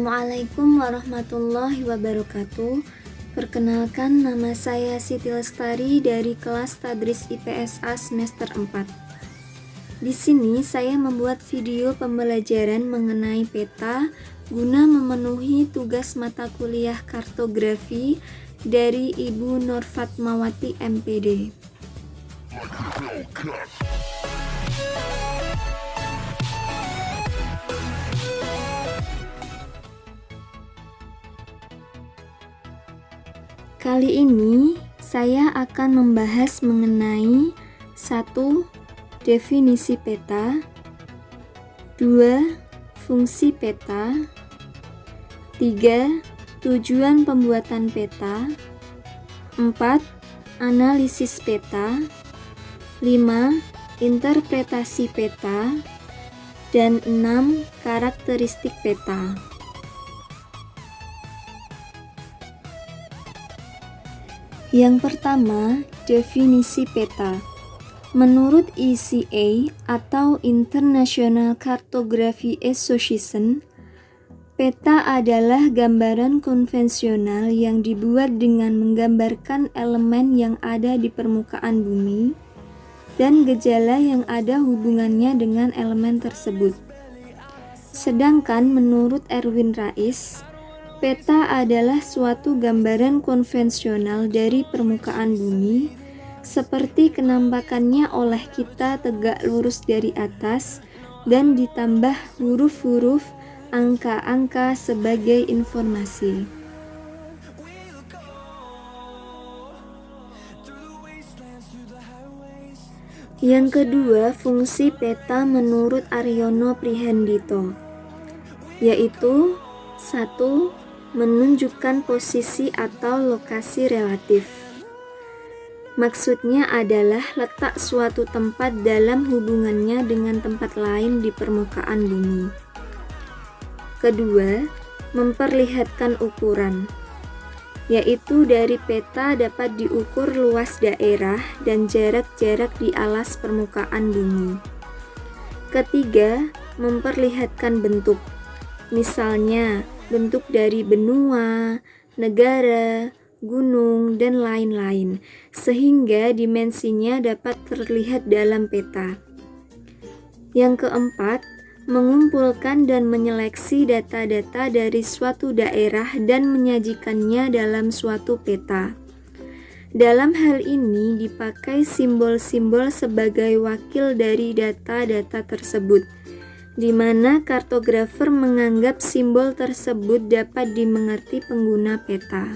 Assalamualaikum warahmatullahi wabarakatuh. Perkenalkan, nama saya Siti Lestari dari kelas Tadris IPSA semester 4. Di sini saya membuat video pembelajaran mengenai peta guna memenuhi tugas mata kuliah kartografi dari Ibu Nur Fatmawati MPD. Kali ini saya akan membahas mengenai 1. Definisi peta, 2. Fungsi peta, 3. Tujuan pembuatan peta, 4. Analisis peta, 5. Interpretasi peta, dan 6. Karakteristik peta. Yang pertama, definisi peta. Menurut ECA atau International Cartography Association, peta adalah gambaran konvensional yang dibuat dengan menggambarkan elemen yang ada di permukaan bumi dan gejala yang ada hubungannya dengan elemen tersebut. Sedangkan menurut Erwin Rais, peta adalah suatu gambaran konvensional dari permukaan bumi, seperti kenampakannya oleh kita tegak lurus dari atas dan ditambah huruf-huruf, angka-angka sebagai informasi. Yang kedua, fungsi peta menurut Aryono Prihandito, yaitu 1. Menunjukkan posisi atau lokasi relatif. Maksudnya adalah letak suatu tempat dalam hubungannya dengan tempat lain di permukaan bumi. Kedua, memperlihatkan ukuran, yaitu dari peta dapat diukur luas daerah dan jarak-jarak di alas permukaan bumi. Ketiga, memperlihatkan bentuk, misalnya bentuk dari benua, negara, gunung, dan lain-lain, sehingga dimensinya dapat terlihat dalam peta. Yang keempat, mengumpulkan dan menyeleksi data-data dari suatu daerah dan menyajikannya dalam suatu peta. Dalam hal ini dipakai simbol-simbol sebagai wakil dari data-data tersebut, di mana kartografer menganggap simbol tersebut dapat dimengerti pengguna peta.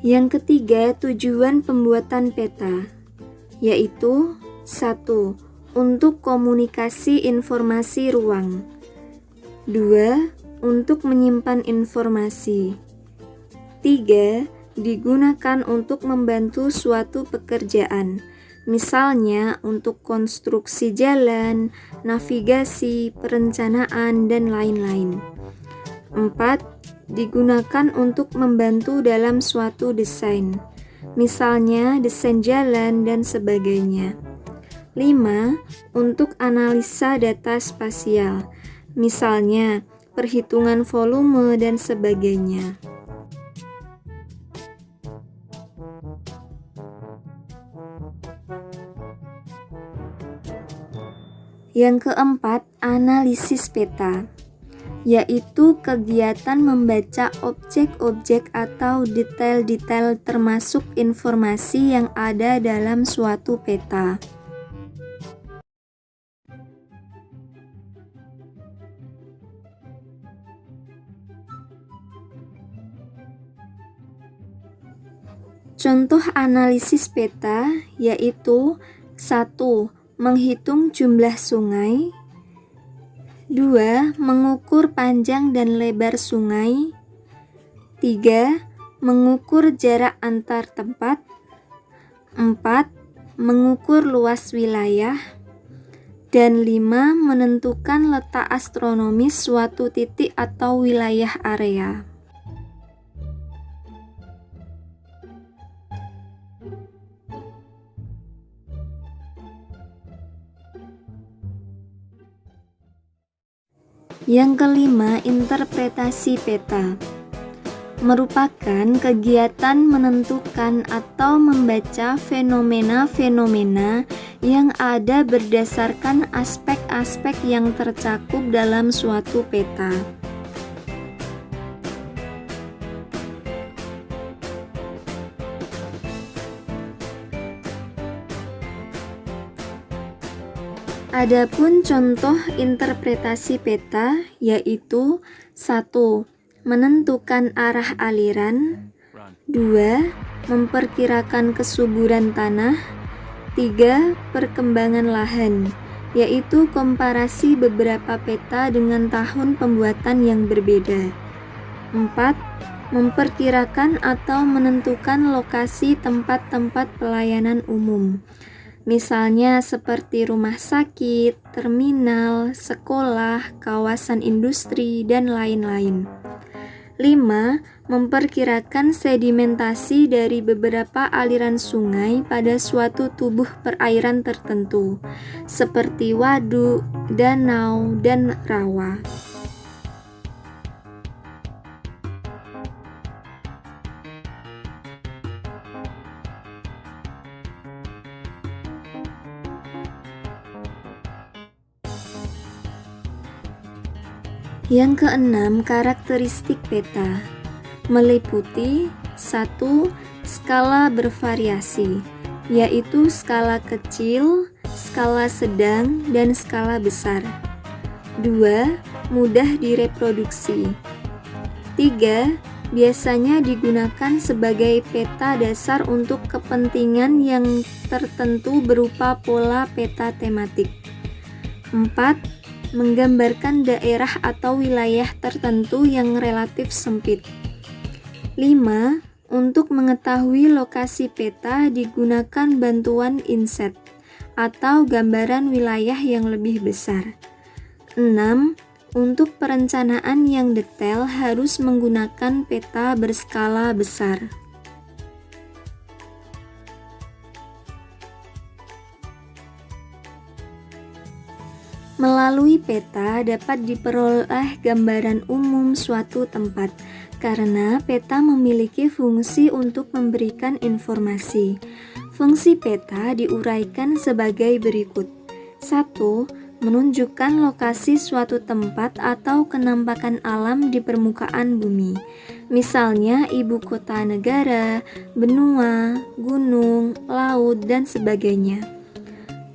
Yang ketiga, tujuan pembuatan peta, yaitu 1. Untuk komunikasi informasi ruang, 2. Untuk menyimpan informasi, 3. Digunakan untuk membantu suatu pekerjaan, misalnya untuk konstruksi jalan, navigasi, perencanaan, dan lain-lain. 4. Digunakan untuk membantu dalam suatu desain, misalnya desain jalan dan sebagainya. 5. Untuk analisa data spasial, misalnya perhitungan volume dan sebagainya. Yang keempat, analisis peta, yaitu kegiatan membaca objek-objek atau detail-detail termasuk informasi yang ada dalam suatu peta. Contoh analisis peta yaitu 1. Menghitung jumlah sungai, 2. Mengukur panjang dan lebar sungai, 3. Mengukur jarak antar tempat, 4. Mengukur luas wilayah, dan 5. Menentukan letak astronomis suatu titik atau wilayah area. Yang kelima, interpretasi peta merupakan kegiatan menentukan atau membaca fenomena-fenomena yang ada berdasarkan aspek-aspek yang tercakup dalam suatu peta. Adapun contoh interpretasi peta yaitu 1. Menentukan arah aliran, 2. Memperkirakan kesuburan tanah, 3. Perkembangan lahan, yaitu komparasi beberapa peta dengan tahun pembuatan yang berbeda, 4. Memperkirakan atau menentukan lokasi tempat-tempat pelayanan umum, misalnya seperti rumah sakit, terminal, sekolah, kawasan industri, dan lain-lain. 5. Memperkirakan sedimentasi dari beberapa aliran sungai pada suatu tubuh perairan tertentu, seperti waduk, danau, dan rawa. Yang keenam, karakteristik peta meliputi 1. Skala bervariasi, yaitu skala kecil, skala sedang, dan skala besar. 2. Mudah direproduksi. 3. Biasanya digunakan sebagai peta dasar untuk kepentingan yang tertentu berupa pola peta tematik. 4. Menggambarkan daerah atau wilayah tertentu yang relatif sempit. 5. Untuk mengetahui lokasi peta digunakan bantuan inset atau gambaran wilayah yang lebih besar. 6. Untuk perencanaan yang detail harus menggunakan peta berskala besar. Melalui peta dapat diperoleh gambaran umum suatu tempat, karena peta memiliki fungsi untuk memberikan informasi. Fungsi peta diuraikan sebagai berikut. 1. Menunjukkan lokasi suatu tempat atau kenampakan alam di permukaan bumi, misalnya ibu kota negara, benua, gunung, laut, dan sebagainya.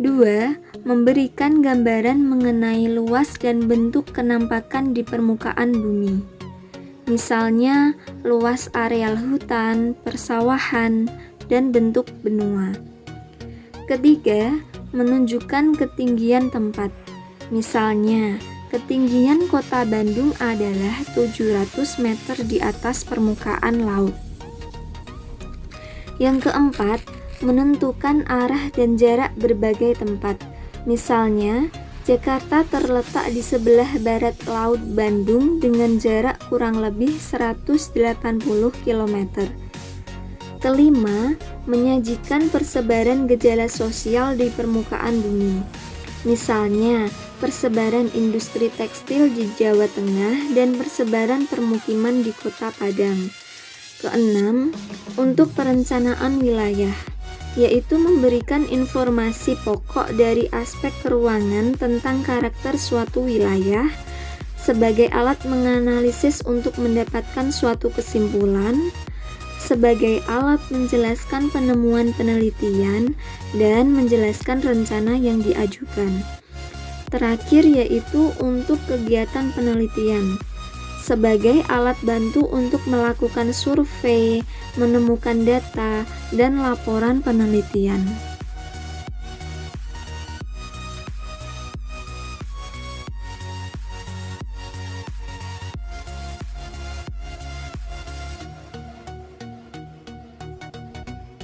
2. Memberikan gambaran mengenai luas dan bentuk kenampakan di permukaan bumi, misalnya luas areal hutan, persawahan, dan bentuk benua. Ketiga, menunjukkan ketinggian tempat, misalnya ketinggian kota Bandung adalah 700 meter di atas permukaan laut. Yang keempat, menentukan arah dan jarak berbagai tempat. Misalnya, Jakarta terletak di sebelah barat Laut Bandung dengan jarak kurang lebih 180 km. Kelima, menyajikan persebaran gejala sosial di permukaan bumi. Misalnya, persebaran industri tekstil di Jawa Tengah dan persebaran permukiman di Kota Padang. Keenam, untuk perencanaan wilayah, yaitu memberikan informasi pokok dari aspek keruangan tentang karakter suatu wilayah sebagai alat menganalisis untuk mendapatkan suatu kesimpulan, sebagai alat menjelaskan penemuan penelitian dan menjelaskan rencana yang diajukan. Terakhir yaitu untuk kegiatan penelitian, sebagai alat bantu untuk melakukan survei, menemukan data, dan laporan penelitian.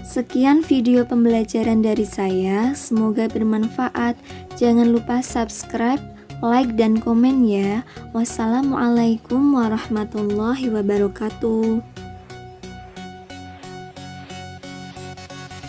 Sekian video pembelajaran dari saya, semoga bermanfaat. Jangan lupa subscribe, like, dan komen ya. Wassalamualaikum warahmatullahi wabarakatuh.